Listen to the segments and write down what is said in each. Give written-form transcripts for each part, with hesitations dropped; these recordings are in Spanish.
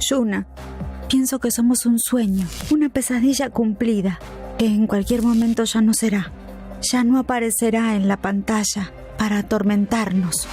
Yuna, pienso que somos un sueño, una pesadilla cumplida, que en cualquier momento ya no será. Ya no aparecerá en la pantalla para atormentarnos.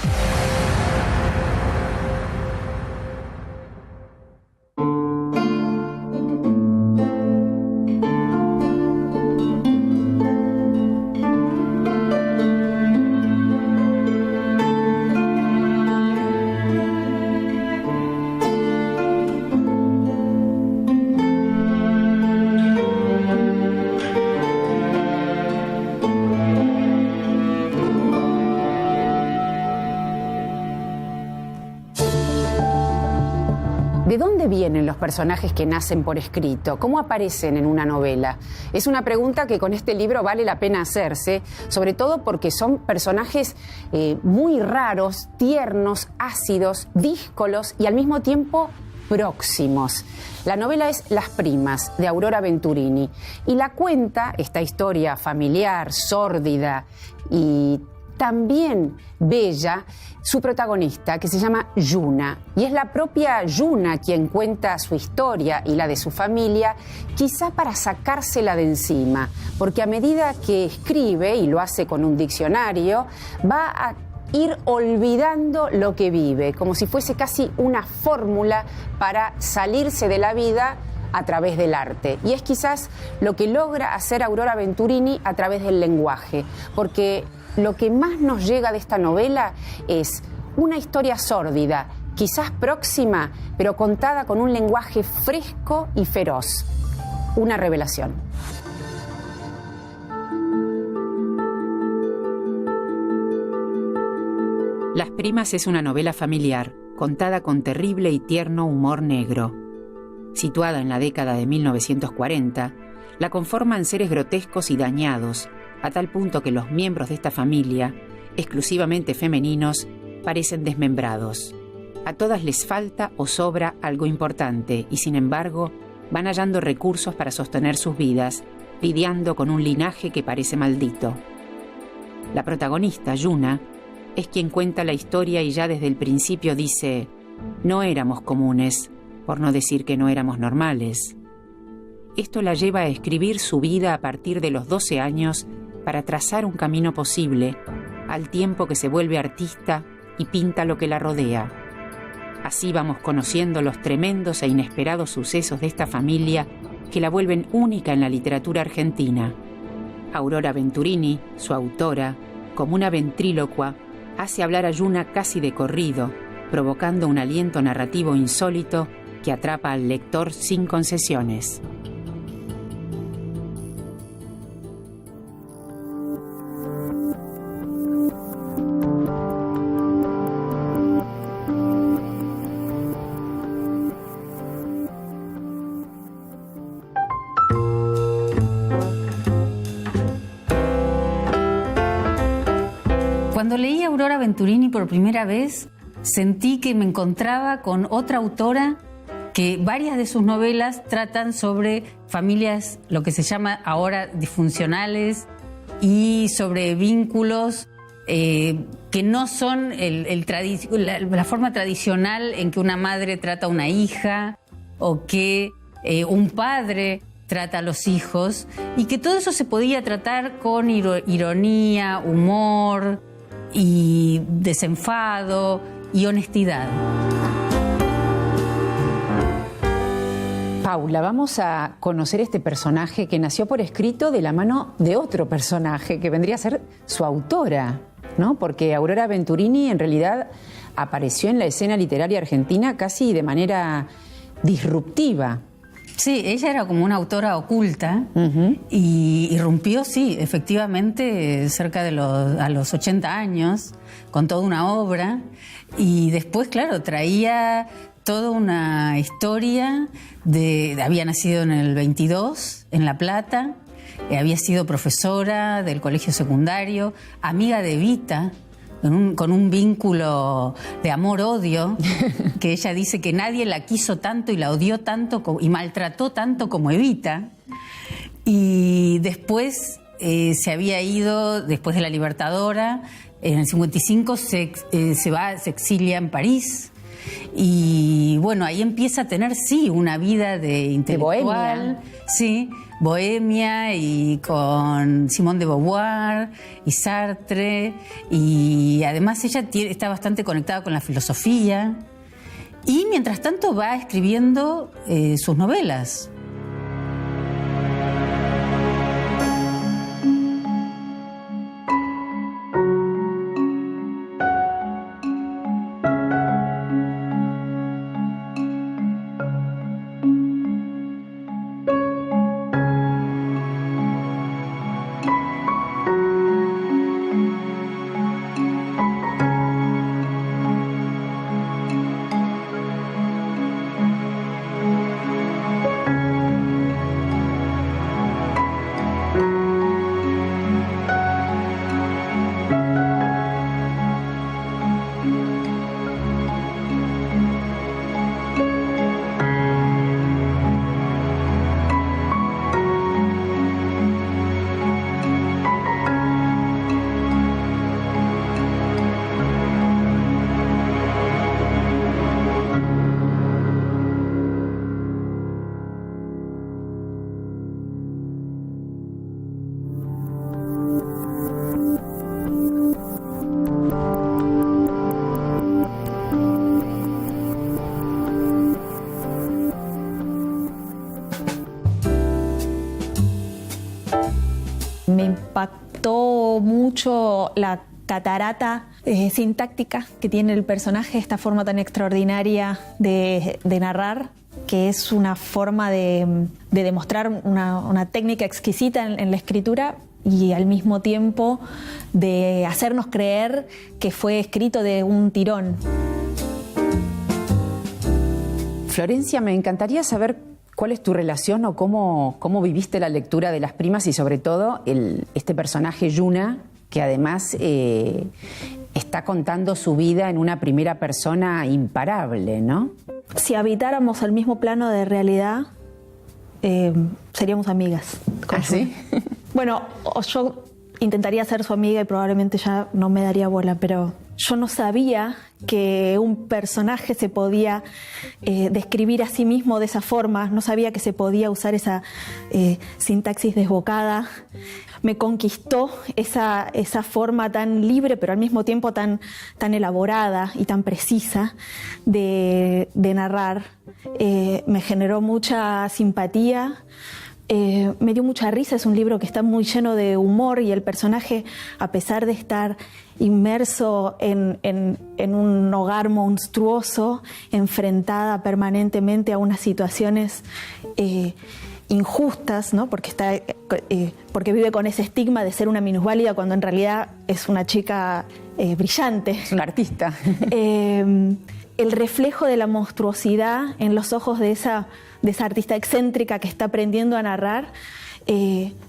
¿De dónde vienen los personajes que nacen por escrito? ¿Cómo aparecen en una novela? Es una pregunta que con este libro vale la pena hacerse, sobre todo porque son personajes muy raros, tiernos, ácidos, díscolos y al mismo tiempo próximos. La novela es Las primas, de Aurora Venturini, y la cuenta, esta historia familiar, sórdida y también bella, su protagonista, que se llama Yuna. Y es la propia Yuna quien cuenta su historia y la de su familia, quizá para sacársela de encima, porque a medida que escribe, y lo hace con un diccionario, va a ir olvidando lo que vive, como si fuese casi una fórmula para salirse de la vida a través del arte. Y es quizás lo que logra hacer Aurora Venturini a través del lenguaje, porque lo que más nos llega de esta novela es una historia sórdida, quizás próxima, pero contada con un lenguaje fresco y feroz. Una revelación. Las primas es una novela familiar, contada con terrible y tierno humor negro. Situada en la década de 1940, la conforman seres grotescos y dañados, a tal punto que los miembros de esta familia, exclusivamente femeninos, parecen desmembrados. A todas les falta o sobra algo importante y, sin embargo, van hallando recursos para sostener sus vidas, lidiando con un linaje que parece maldito. La protagonista, Yuna, es quien cuenta la historia y ya desde el principio dice: no éramos comunes, por no decir que no éramos normales. Esto la lleva a escribir su vida a partir de los 12 años para trazar un camino posible, al tiempo que se vuelve artista y pinta lo que la rodea. Así vamos conociendo los tremendos e inesperados sucesos de esta familia que la vuelven única en la literatura argentina. Aurora Venturini, su autora, como una ventrílocua, hace hablar a Yuna casi de corrido, provocando un aliento narrativo insólito que atrapa al lector sin concesiones. Cuando leí a Aurora Venturini por primera vez, sentí que me encontraba con otra autora que varias de sus novelas tratan sobre familias, lo que se llama ahora disfuncionales, y sobre vínculos que no son la forma tradicional en que una madre trata a una hija o que un padre trata a los hijos, y que todo eso se podía tratar con ironía, humor y desenfado y honestidad. Paula, vamos a conocer este personaje que nació por escrito de la mano de otro personaje que vendría a ser su autora, ¿no? Porque Aurora Venturini en realidad apareció en la escena literaria argentina casi de manera disruptiva. Sí, ella era como una autora oculta y irrumpió, sí, efectivamente, cerca de a los 80 años, con toda una obra, y después, claro, traía toda una historia había nacido en el 22, en La Plata, había sido profesora del colegio secundario, amiga de Evita, con un vínculo de amor-odio, que ella dice que nadie la quiso tanto y la odió tanto y maltrató tanto como Evita. Y después se había ido, después de La Libertadora, en el 55 se exilia en París, Y bueno, ahí empieza a tener, sí, una vida de intelectual. bohemia. Sí, bohemia, y con Simone de Beauvoir y Sartre. Y además ella está bastante conectada con la filosofía. Y mientras tanto va escribiendo sus novelas. Me impactó mucho la catarata sintáctica que tiene el personaje, esta forma tan extraordinaria de narrar, que es una forma de demostrar una técnica exquisita en la escritura y al mismo tiempo de hacernos creer que fue escrito de un tirón. Florencia, me encantaría saber cuál es tu relación o cómo viviste la lectura de Las Primas y sobre todo este personaje Yuna, que además está contando su vida en una primera persona imparable, ¿no? Si habitáramos el mismo plano de realidad, seríamos amigas. ¿Ah, sí? Bueno, yo intentaría ser su amiga y probablemente ya no me daría bola, pero yo no sabía que un personaje se podía describir a sí mismo de esa forma, no sabía que se podía usar esa sintaxis desbocada. Me conquistó esa forma tan libre, pero al mismo tiempo tan elaborada y tan precisa de narrar. Me generó mucha simpatía. Me dio mucha risa, es un libro que está muy lleno de humor y el personaje, a pesar de estar inmerso en un hogar monstruoso, enfrentada permanentemente a unas situaciones injustas, ¿no? Porque vive con ese estigma de ser una minusválida cuando en realidad es una chica brillante. Es una artista. El reflejo de la monstruosidad en los ojos de esa artista excéntrica que está aprendiendo a narrar,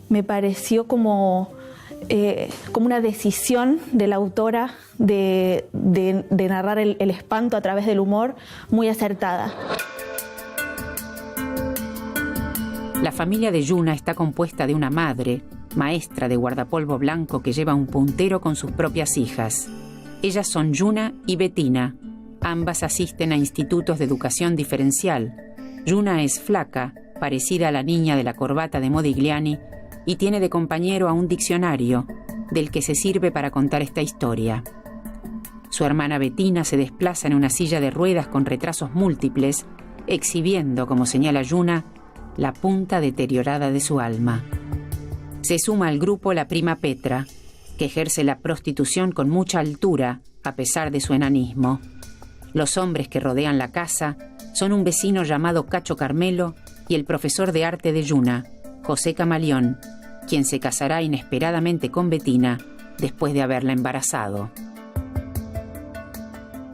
me pareció como una decisión de la autora de narrar el espanto a través del humor muy acertada. La familia de Yuna está compuesta de una madre, maestra de guardapolvo blanco que lleva un puntero con sus propias hijas. Ellas son Yuna y Bettina. Ambas asisten a institutos de educación diferencial. Yuna es flaca, parecida a la niña de la corbata de Modigliani, y tiene de compañero a un diccionario, del que se sirve para contar esta historia. Su hermana Bettina se desplaza en una silla de ruedas con retrasos múltiples, exhibiendo, como señala Yuna, la punta deteriorada de su alma. Se suma al grupo la prima Petra, que ejerce la prostitución con mucha altura, a pesar de su enanismo. Los hombres que rodean la casa son un vecino llamado Cacho Carmelo y el profesor de arte de Yuna, José Camaleón, quien se casará inesperadamente con Bettina después de haberla embarazado.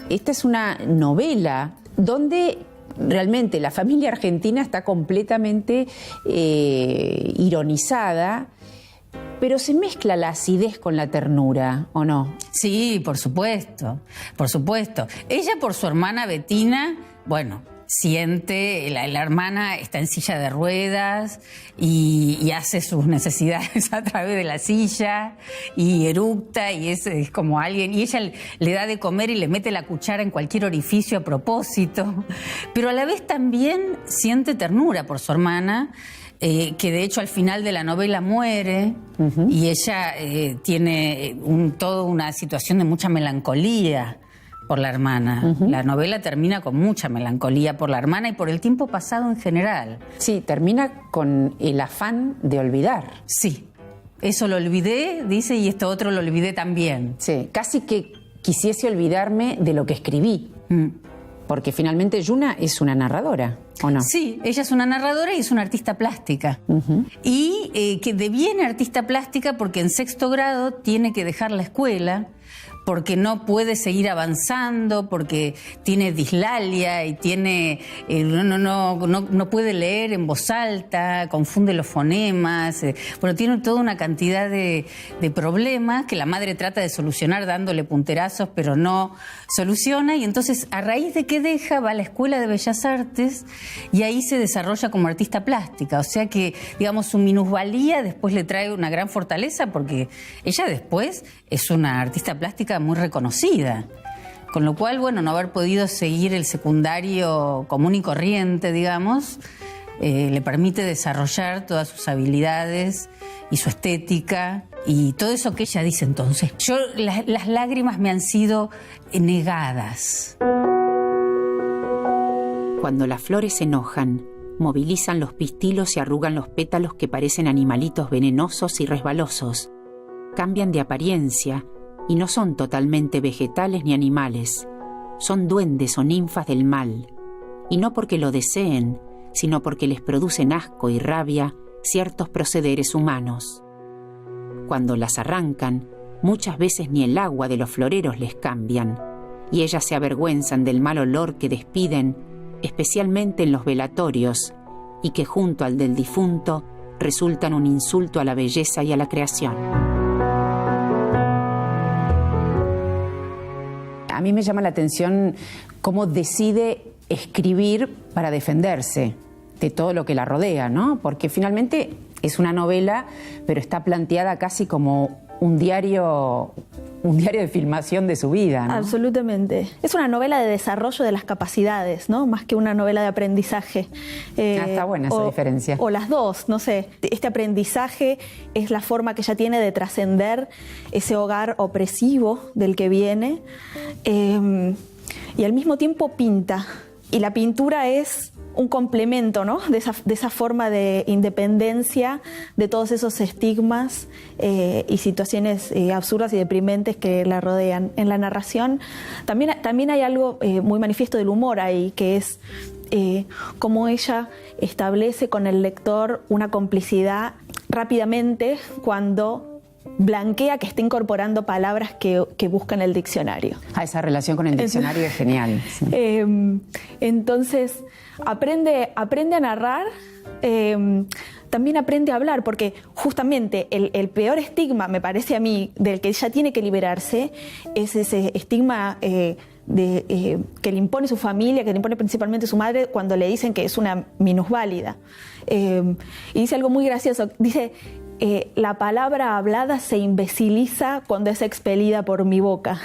Esta es una novela donde realmente la familia argentina está completamente ironizada, pero se mezcla la acidez con la ternura, ¿o no? Sí, por supuesto, por supuesto. Ella por su hermana Bettina, bueno, siente, la hermana está en silla de ruedas y hace sus necesidades a través de la silla y eructa y es como alguien, y ella le da de comer y le mete la cuchara en cualquier orificio a propósito, pero a la vez también siente ternura por su hermana, que de hecho al final de la novela muere y ella tiene toda una situación de mucha melancolía por la hermana. La novela termina con mucha melancolía por la hermana y por el tiempo pasado en general. Sí, termina con el afán de olvidar. Sí, eso lo olvidé, dice, y esto otro lo olvidé también. Sí, casi que quisiese olvidarme de lo que escribí. Porque finalmente Yuna es una narradora, ¿o no? Sí, ella es una narradora y es una artista plástica. Y que deviene artista plástica porque en 6º grado tiene que dejar la escuela, porque no puede seguir avanzando, porque tiene dislalia y tiene no puede leer en voz alta, confunde los fonemas, bueno, tiene toda una cantidad de problemas que la madre trata de solucionar dándole punterazos, pero no soluciona, y entonces a raíz de que deja va a la Escuela de Bellas Artes y ahí se desarrolla como artista plástica, o sea que, digamos, su minusvalía después le trae una gran fortaleza porque ella después es una artista plástica muy reconocida. Con lo cual, bueno, no haber podido seguir el secundario común y corriente, digamos, le permite desarrollar todas sus habilidades y su estética y todo eso que ella dice entonces. Las lágrimas me han sido negadas. Cuando las flores se enojan, movilizan los pistilos y arrugan los pétalos que parecen animalitos venenosos y resbalosos. Cambian de apariencia y no son totalmente vegetales ni animales. Son duendes o ninfas del mal. Y no porque lo deseen, sino porque les producen asco y rabia ciertos procederes humanos. Cuando las arrancan, muchas veces ni el agua de los floreros les cambian, y ellas se avergüenzan del mal olor que despiden, especialmente en los velatorios, y que junto al del difunto resultan un insulto a la belleza y a la creación. A mí me llama la atención cómo decide escribir para defenderse de todo lo que la rodea, ¿no? Porque finalmente es una novela, pero está planteada casi como un diario de filmación de su vida, ¿no? Absolutamente. Es una novela de desarrollo de las capacidades, ¿no? Más que una novela de aprendizaje. Está buena esa diferencia. O las dos, no sé. Este aprendizaje es la forma que ella tiene de trascender ese hogar opresivo del que viene, y al mismo tiempo pinta. Y la pintura es un complemento, ¿no? de esa forma de independencia de todos esos estigmas y situaciones absurdas y deprimentes que la rodean. En la narración también hay algo muy manifiesto del humor ahí, que es cómo ella establece con el lector una complicidad rápidamente cuando blanquea que está incorporando palabras que busca en el diccionario. Esa relación con el diccionario es genial. Sí. Entonces, aprende a narrar, también aprende a hablar, porque justamente el peor estigma, me parece a mí, del que ella tiene que liberarse, es ese estigma que le impone su familia, que le impone principalmente su madre, cuando le dicen que es una minusválida. Y dice algo muy gracioso, dice: la palabra hablada se imbeciliza cuando es expelida por mi boca.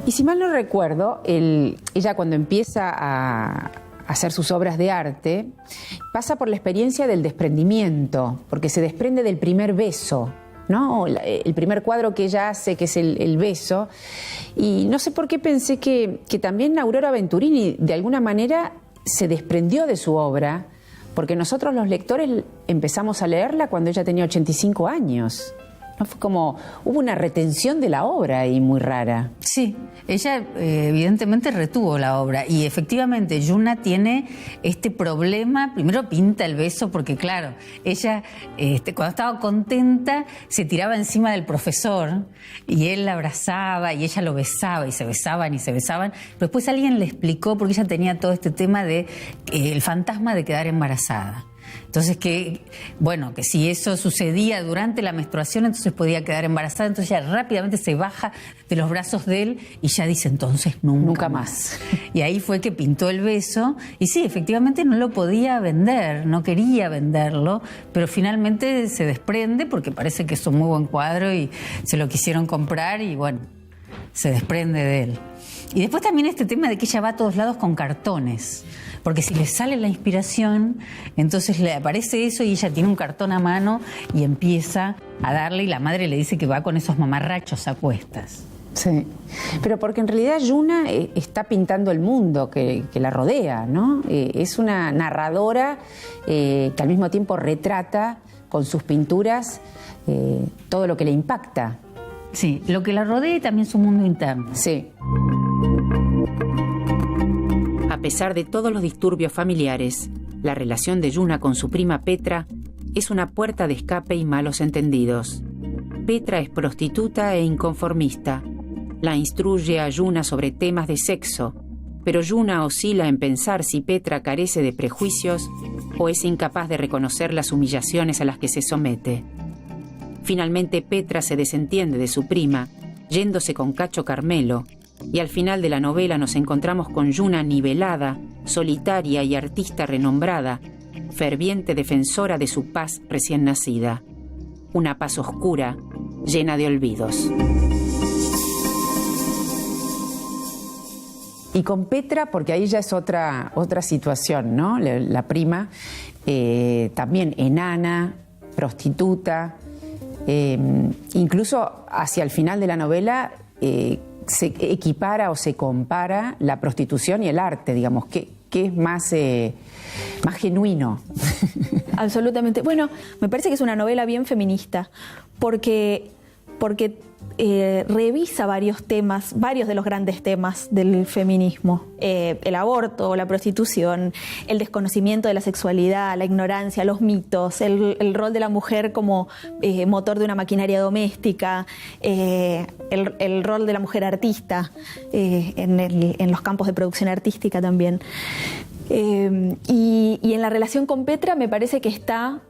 Y si mal no recuerdo, ella cuando empieza a hacer sus obras de arte, pasa por la experiencia del desprendimiento, porque se desprende del primer beso ¿no? El primer cuadro que ella hace, que es el beso. Y no sé por qué pensé que también Aurora Venturini de alguna manera se desprendió de su obra, porque nosotros los lectores empezamos a leerla cuando ella tenía 85 años. ¿No? Fue como, hubo una retención de la obra ahí muy rara. Sí, ella evidentemente retuvo la obra y efectivamente Yuna tiene este problema. Primero pinta el beso porque claro, ella cuando estaba contenta se tiraba encima del profesor y él la abrazaba y ella lo besaba y se besaban y se besaban. Pero después alguien le explicó, porque ella tenía todo este tema de el fantasma de quedar embarazada. Entonces que si eso sucedía durante la menstruación, entonces podía quedar embarazada. Entonces ella rápidamente se baja de los brazos de él y ya dice entonces nunca más. Y ahí fue que pintó el beso y sí, efectivamente no lo podía vender, no quería venderlo, pero finalmente se desprende porque parece que es un muy buen cuadro y se lo quisieron comprar y bueno, se desprende de él. Y después también este tema de que ella va a todos lados con cartones. Porque si le sale la inspiración, entonces le aparece eso y ella tiene un cartón a mano y empieza a darle y la madre le dice que va con esos mamarrachos a cuestas. Sí, pero porque en realidad Yuna está pintando el mundo que la rodea, ¿no? Es una narradora que al mismo tiempo retrata con sus pinturas todo lo que le impacta. Sí, lo que la rodea y también su mundo interno. Sí. A pesar de todos los disturbios familiares, la relación de Yuna con su prima Petra es una puerta de escape y malos entendidos. Petra es prostituta e inconformista. La instruye a Yuna sobre temas de sexo, pero Yuna oscila en pensar si Petra carece de prejuicios o es incapaz de reconocer las humillaciones a las que se somete. Finalmente Petra se desentiende de su prima, yéndose con Cacho Carmelo, y al final de la novela nos encontramos con Yuna nivelada, solitaria y artista renombrada, ferviente defensora de su paz recién nacida. Una paz oscura, llena de olvidos. Y con Petra, porque ahí ya es otra situación, ¿no? La prima, también enana, prostituta, incluso hacia el final de la novela se equipara o se compara la prostitución y el arte, digamos, que es más genuino. Absolutamente. Bueno, me parece que es una novela bien feminista, porque revisa varios de los grandes temas del feminismo. El aborto, la prostitución, el desconocimiento de la sexualidad, la ignorancia, los mitos, el rol de la mujer como motor de una maquinaria doméstica, el rol de la mujer artista en los campos de producción artística también. Y en la relación con Petra me parece que está...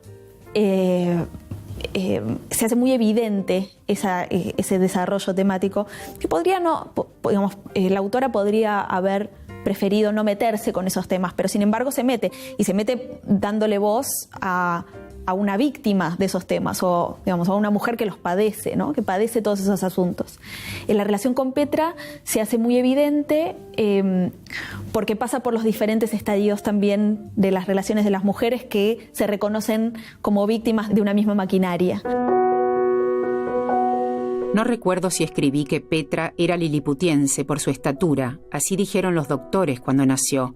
se hace muy evidente ese desarrollo temático que la autora podría haber preferido no meterse con esos temas, pero sin embargo se mete dándole voz a una víctima de esos temas o a una mujer que los padece, ¿no? Que padece todos esos asuntos. En la relación con Petra se hace muy evidente porque pasa por los diferentes estadios también de las relaciones de las mujeres que se reconocen como víctimas de una misma maquinaria. No recuerdo si escribí que Petra era liliputiense por su estatura, así dijeron los doctores cuando nació.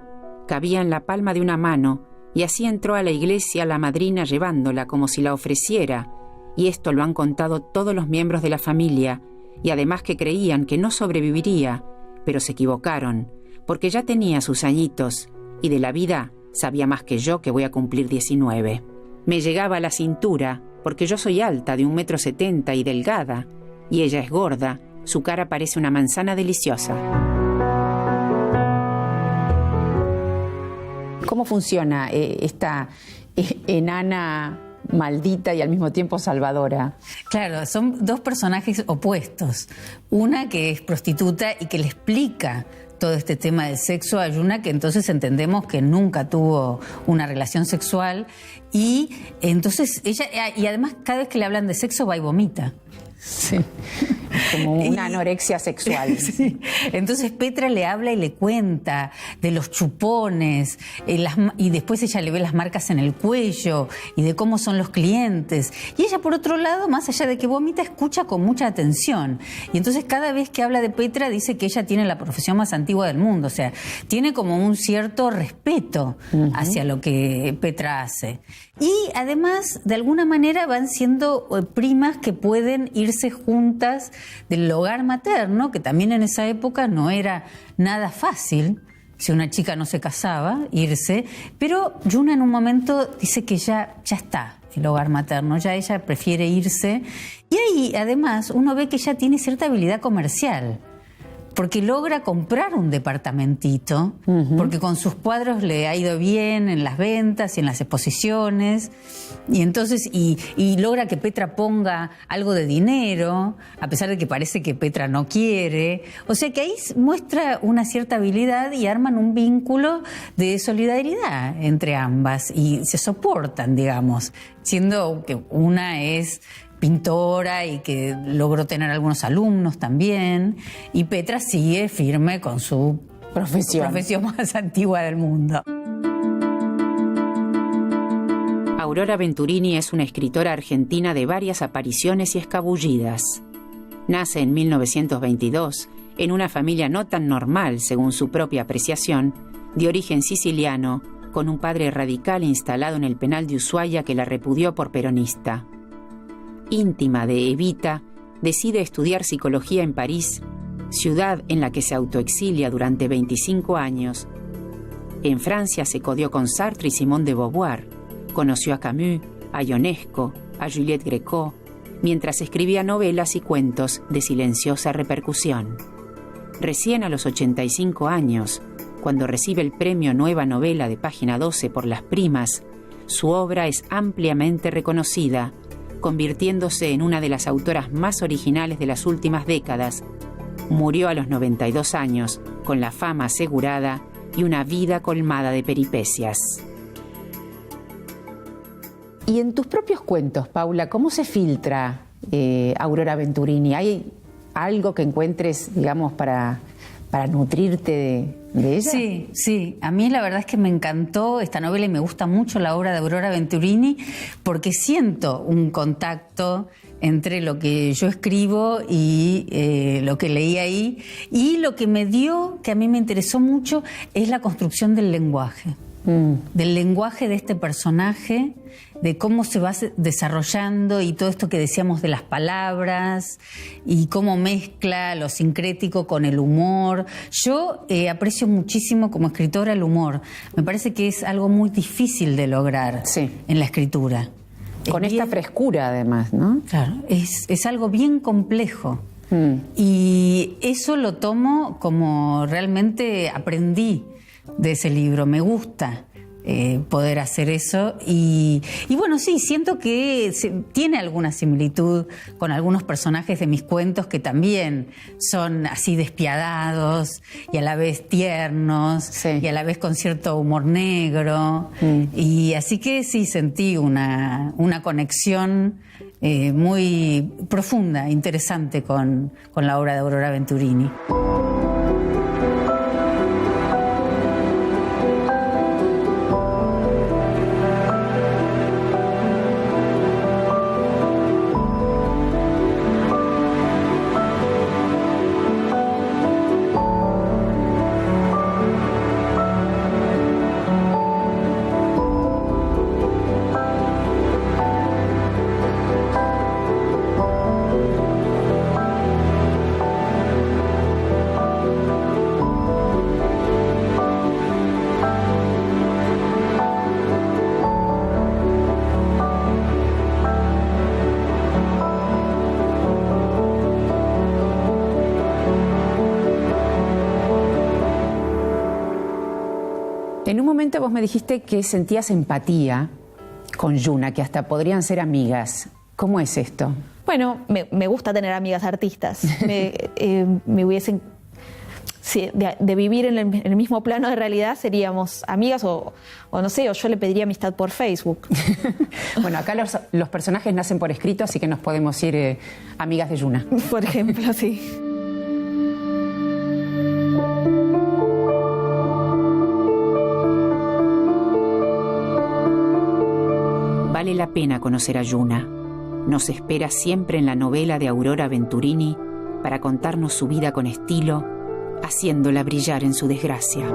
Cabía en la palma de una mano, y así entró a la iglesia la madrina llevándola como si la ofreciera, y esto lo han contado todos los miembros de la familia, y además que creían que no sobreviviría, pero se equivocaron, porque ya tenía sus añitos, y de la vida sabía más que yo, que voy a cumplir 19. Me llegaba a la cintura, porque yo soy alta, de 1,70 m y delgada, y ella es gorda, su cara parece una manzana deliciosa. ¿Cómo funciona esta enana maldita y al mismo tiempo salvadora? Claro, son dos personajes opuestos. Una que es prostituta y que le explica todo este tema del sexo a Yuna, que entonces entendemos que nunca tuvo una relación sexual, y entonces ella, y además cada vez que le hablan de sexo va y vomita. Sí. Como una anorexia sexual. Sí. Entonces Petra le habla y le cuenta de los chupones, y después ella le ve las marcas en el cuello y de cómo son los clientes. Y ella, por otro lado, más allá de que vomita, escucha con mucha atención. Y entonces cada vez que habla de Petra dice que ella tiene la profesión más antigua del mundo. O sea, tiene como un cierto respeto hacia lo que Petra hace. Y además, de alguna manera, van siendo primas que pueden irse juntas del hogar materno, que también en esa época no era nada fácil, si una chica no se casaba, irse. Pero Yuna en un momento dice que ya está el hogar materno, ya ella prefiere irse. Y ahí, además, uno ve que ella tiene cierta habilidad comercial, porque logra comprar un departamentito, porque con sus cuadros le ha ido bien en las ventas y en las exposiciones, y entonces y logra que Petra ponga algo de dinero, a pesar de que parece que Petra no quiere. O sea que ahí muestra una cierta habilidad y arman un vínculo de solidaridad entre ambas y se soportan, digamos, siendo que una es pintora y que logró tener algunos alumnos también, y Petra sigue firme con su profesión más antigua del mundo. Aurora Venturini es una escritora argentina de varias apariciones y escabullidas. Nace en 1922 en una familia no tan normal, según su propia apreciación, de origen siciliano, con un padre radical instalado en el penal de Ushuaia que la repudió por peronista. Íntima de Evita, decide estudiar psicología en París, ciudad en la que se autoexilia durante 25 años. En Francia se codió con Sartre y Simone de Beauvoir, conoció a Camus, a Ionesco, a Juliette Gréco, mientras escribía novelas y cuentos de silenciosa repercusión. Recién a los 85 años, cuando recibe el premio Nueva Novela de Página 12 por Las Primas, su obra es ampliamente reconocida, convirtiéndose en una de las autoras más originales de las últimas décadas. Murió a los 92 años, con la fama asegurada y una vida colmada de peripecias. Y en tus propios cuentos, Paula, ¿cómo se filtra Aurora Venturini? ¿Hay algo que encuentres, digamos, para nutrirte de ella? Sí. A mí la verdad es que me encantó esta novela y me gusta mucho la obra de Aurora Venturini porque siento un contacto entre lo que yo escribo y lo que leí ahí. Y lo que me dio, que a mí me interesó mucho, es la construcción del lenguaje. Del lenguaje de este personaje, de cómo se va desarrollando y todo esto que decíamos de las palabras y cómo mezcla lo sincrético con el humor. Yo aprecio muchísimo como escritora el humor. Me parece que es algo muy difícil de lograr en la escritura. Con esta frescura además, ¿no? Claro, es algo bien complejo. Y eso lo tomo como realmente aprendí de ese libro. Me gusta poder hacer eso y bueno, sí, siento que tiene alguna similitud con algunos personajes de mis cuentos que también son así despiadados y a la vez tiernos y a la vez con cierto humor negro y así que sí sentí una conexión muy profunda, interesante con la obra de Aurora Venturini. En un momento vos me dijiste que sentías empatía con Yuna, que hasta podrían ser amigas. ¿Cómo es esto? Bueno, me gusta tener amigas artistas. Me hubiesen... de vivir en el mismo plano de realidad, seríamos amigas o no sé, o yo le pediría amistad por Facebook. Bueno, acá los personajes nacen por escrito, así que nos podemos ir amigas de Yuna. Por ejemplo, sí. Vale la pena conocer a Yuna. Nos espera siempre en la novela de Aurora Venturini para contarnos su vida con estilo, haciéndola brillar en su desgracia.